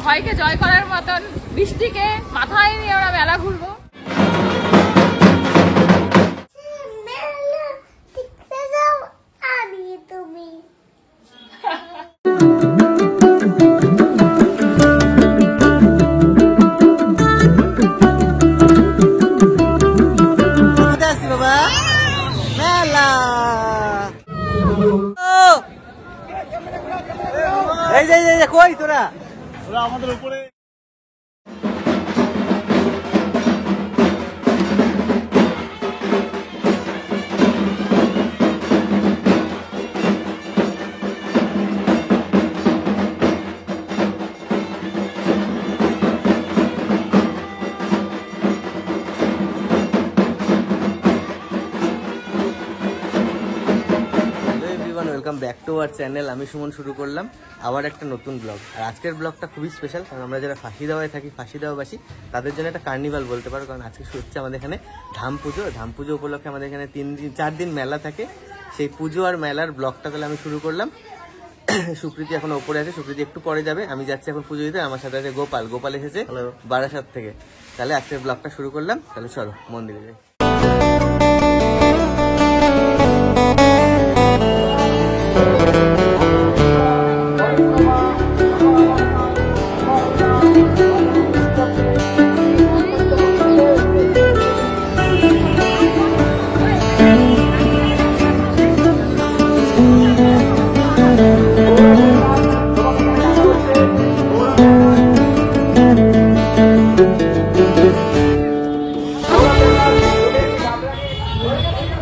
ভয়কে জয় করার মতন বৃষ্টিকে মাথায় নিয়ে আমরা মেলা ঘুরবো। কই তোরা আমাদের উপরে welcome back to our channel. আমি সুমন শুরু করলাম আবার একটা নতুন ব্লগ। আর আজকের ব্লগটা খুবই স্পেশাল, কারণ আমরা যারা ফাঁসি দেওয়ায় থাকি, ফাঁসি দেওয়াবাসী, তাদের জন্য একটা কার্নিভাল বলতে পারো। কারণ আজকে হচ্ছে আমাদের এখানে ধাম পুজো। ধাম পুজো উপলক্ষে আমাদের এখানে 4 দিন মেলা থাকে। সেই পুজো আর মেলার ব্লগটা তাহলে আমি শুরু করলাম। সুপ্রীতি এখন ওপরে আছে, সুপ্রীতি একটু পরে যাবে। আমি যাচ্ছি এখন পুজো দিতে। আমার সাথে আছে গোপাল। গোপাল এসেছে বারাসাত থেকে। তাহলে আজকের ব্লগটা শুরু করলাম। তাহলে চলো মন্দিরে যাই।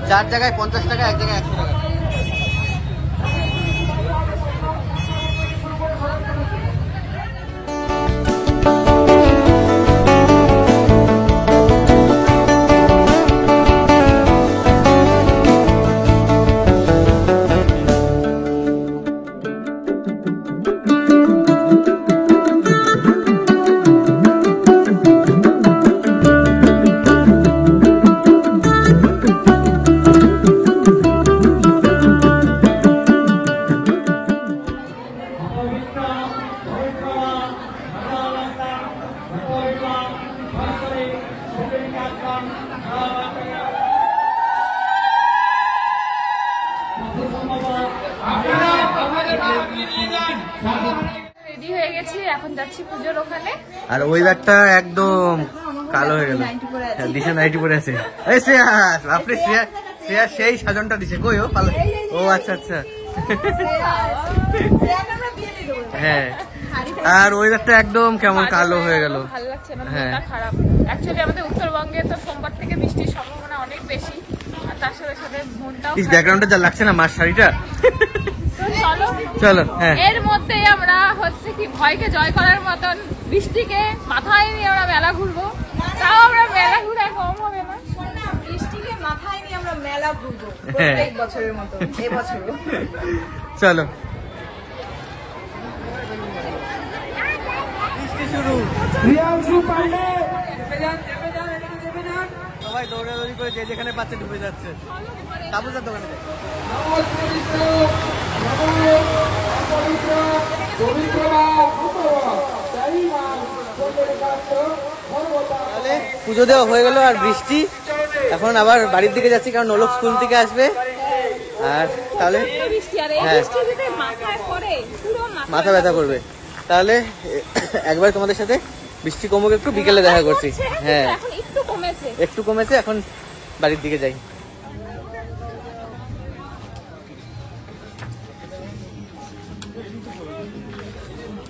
4 জায়গায় 50 টাকা, এক জায়গায় 100 টাকা। রেডি হয়ে গেছি, এখন যাচ্ছি পুজোর ওখানে। আর ওই ব্যাগটা একদম কালো হয়ে গেল। দিশা নাইটি পরে আছে। এই শ্রেয়া, আপনি শ্রেয়া সেই সাজনটা দিছে। কই ও পালো? ও আচ্ছা আচ্ছা। হ্যাঁ, আর ওই ব্যাগটা একদম কেমন কালো হয়ে গেল। ভালো লাগছে না, মনটা খারাপ। অ্যাকচুয়ালি আমাদের উত্তরবঙ্গে তো সোমবার থেকে বৃষ্টির সম্ভাবনা অনেক বেশি। আর তার সাথে সাথে মনটাও এই ব্যাকগ্রাউন্ডে যা লাগছে না, মার শাড়িটা। চলো এর মধ্যে আমরা হচ্ছে কি ভয়কে জয় করার মতন বৃষ্টিকে মাথায় নিয়ে আমরা মেলা ঘুরবো। তাও আমরা মেলা ঘুরে কম হবে না, বৃষ্টিকে মাথায় নিয়ে আমরা মেলা ঘুরবো প্রত্যেক বছরের মতো এবছরও। চলো বৃষ্টি শুরু। সবাই দৌড়াদৌড়ি করে যে যেখানে পাচ্ছে ডুবে যাচ্ছে। তাবুজার দোকানে পুজো দেওয়া হয়ে গেল। আর বৃষ্টি, এখন আবার বাড়ির দিকে যাচ্ছি, কারণ নোলক স্কুল থেকে আসবে। আর তাহলে হ্যাঁ, মাথা ব্যথা করবে। তাহলে একবার তোমাদের সাথে বৃষ্টি কমুক, একটু বিকেলে দেখা করছি। হ্যাঁ একটু কমেছে, এখন বাড়ির দিকে যাই।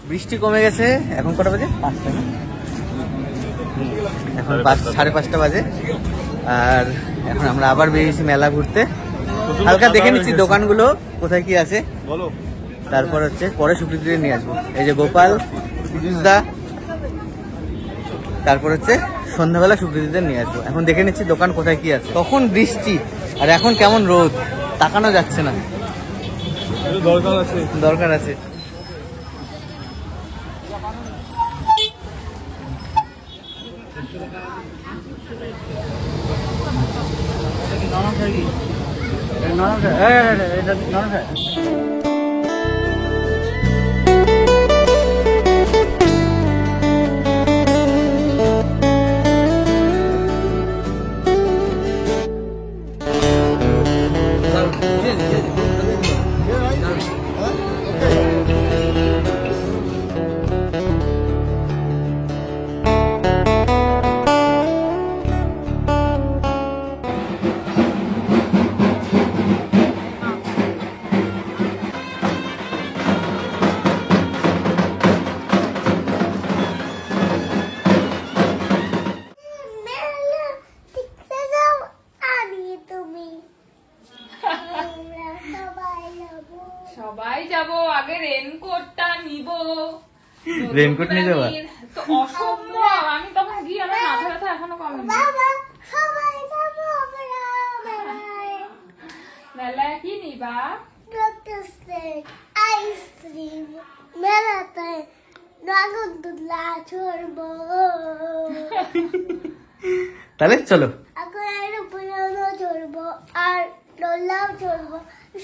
বৃষ্টি কমে গেছে। এখন কটা বাজে? 5টা না? এখন 5:30 বাজে। আর এখন আমরা আবার বেরিয়েছি মেলা ঘুরতে। হালকা দেখে নিচ্ছি দোকানগুলো কোথায় কি আছে। তারপর হচ্ছে পরে সুপ্রীতিকে নিয়ে আসবো। এই যে গোপাল দা, তারপর হচ্ছে সন্ধ্যাবেলা সুপ্রীতিদের নিয়ে আসবো। এখন দেখে নিচ্ছি দোকান কোথায় কি আছে। তখন বৃষ্টি আর এখন কেমন রোদ, তাকানো যাচ্ছে না। দরকার আছে। সবাই যাবো, আগে রেনকোটটা নিব। রেনকোট নিয়ে যাবা? তো অসম্ভব, আমি তখন গিয়ে আমার মাথা ব্যথা এখনো কমেনি। মেলায় কি নিবা? আইসক্রিম, মেলাতে নাগরদোলা চড়বো। তাহলে চলো এখন পুরনো চড়বো আর দোলাও চড়বো,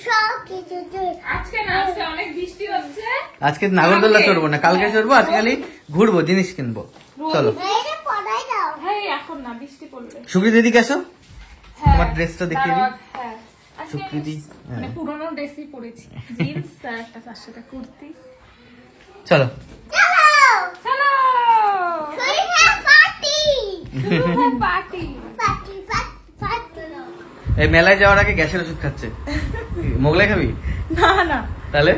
সব কিছু চড়বো। আজকে না, আজকে অনেক বৃষ্টি হচ্ছে। আজকে নাগরদোল্লা চড়বো না, কালকে চড়বো। আজকে খালি ঘুরবো, জিনিস কিনবো। চলো। এটা পড়াই দাও। হ্যাঁ এখন না, বৃষ্টি পড়লে। সুকৃতি দিকে আসো, হ্যাঁ, তোমার ড্রেসটা দেখিয়ে দিই। হ্যাঁ, আজকে সুকৃতি, মানে পুরনো ড্রেসই পরেছি, জিন্স আর একটা তার সাথে কুর্তি। চলো চলো চলো শুরু হয় পার্টি, পার্টি। Party party. এই মেলায় যাওয়ার আগে গ্যাসের ওষুধ খাচ্ছে। মোগলাই খাবি? না না, তাহলে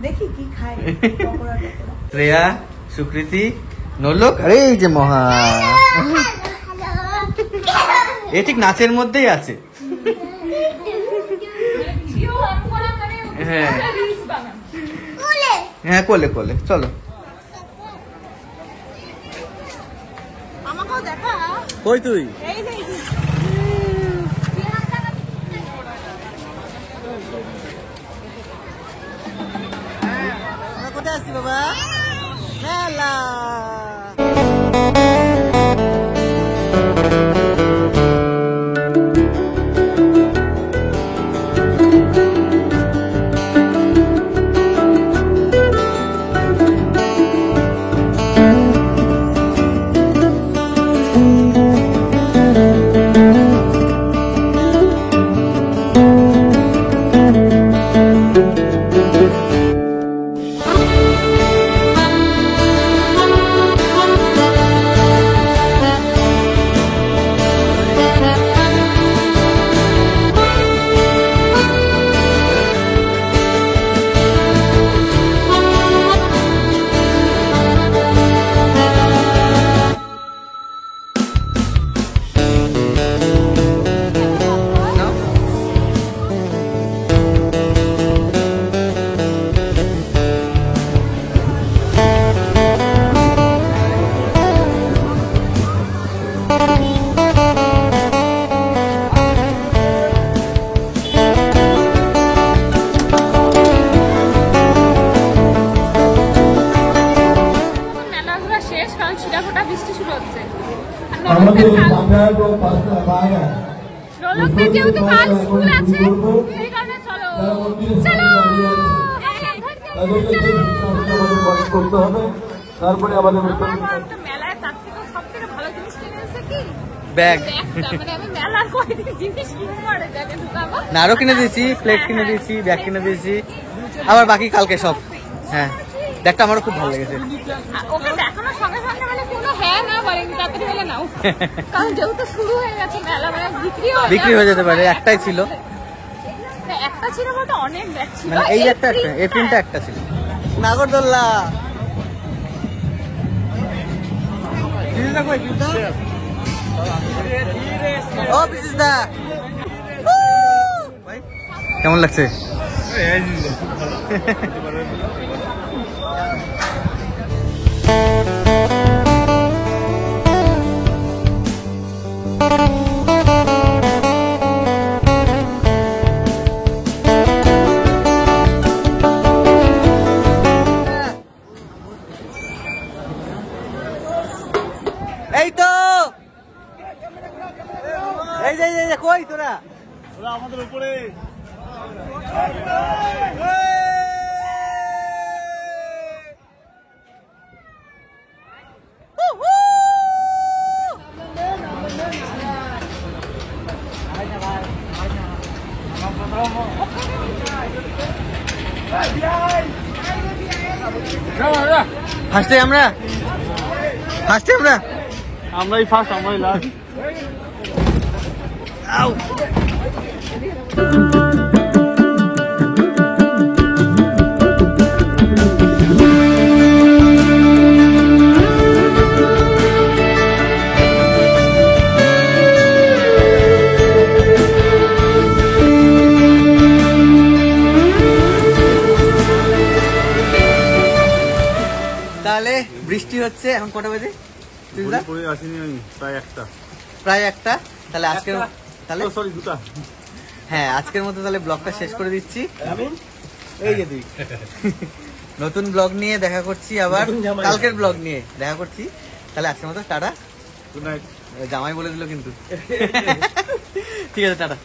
দেখি কি খাই। শ্রেয়া, সুকৃতি, নোলক, আরে এই যে মহা, এ ঠিক নাচের মধ্যেই আছে। ভিডিও অন করা মানে হ্যাঁ। রিলস বানানো। বলে হ্যাঁ, কোলে কোলে চলো। আমাকেও দেখা। কই তুই? এই যে কোথায় আসছি বাবা? মেলা। আমাদের বাংলার ও বাংলা রোলকদের যেহেতু কাল স্কুল আছে সেই কারণে চলো চলো করতে হবে। তারপরে আমাদের আমার তো মেলায় তার থেকে সবথেকে ভালো জিনিস কিনে এসেছে কি ব্যাগ। মানে আমি মেলার কয়দিন জিনিস কিনতে পারে ব্যাগে ঢুকাবো না, আরো কিনে দিয়েছি, প্লেট কিনে দিয়েছি, ব্যাগ কিনে দিয়েছি, আবার বাকি কালকে সব। হ্যাঁ, ব্যাগটা আমারও খুব ভালো লেগেছে। ওকে দেখানোর সঙ্গে সঙ্গে মানে কোনো হ্যাঁ না বলেনি, তাড়াতাড়ি বলে নাও, কারণ যেহেতু শুরু হয়ে গেছে মেলা, মানে বিক্রি হয়ে যেতে পারে। একটাই ছিল, একটা ছিল বলতে অনেক ব্যাগ ছিল, মানে এই একটা একটা, এই প্রিন্টটা একটা ছিল। নাগরদোল্লা ও বিশেষ দা, কেমন লাগছে? এই তো, এই যে কই তোরা? আমাদের উপরে ফার্স্টে আমরা আমরাই ফার্স্ট, আমরাই লাস্ট। তাহলে বৃষ্টি হচ্ছে, এখন কটা বাজে? পরে আসিনি আমি, প্রায় একটা। তাহলে আজকের সরি দুটা। হ্যাঁ, আজকের মতো তাহলে ব্লগটা শেষ করে দিচ্ছি। এই যে তুই নতুন ব্লগ নিয়ে দেখা করছি, আবার কালকের ব্লগ নিয়ে দেখা করছি। তাহলে আজকের মতো টাটা। Good night. জামাই বলে দিল কিন্তু। ঠিক আছে, টাটা।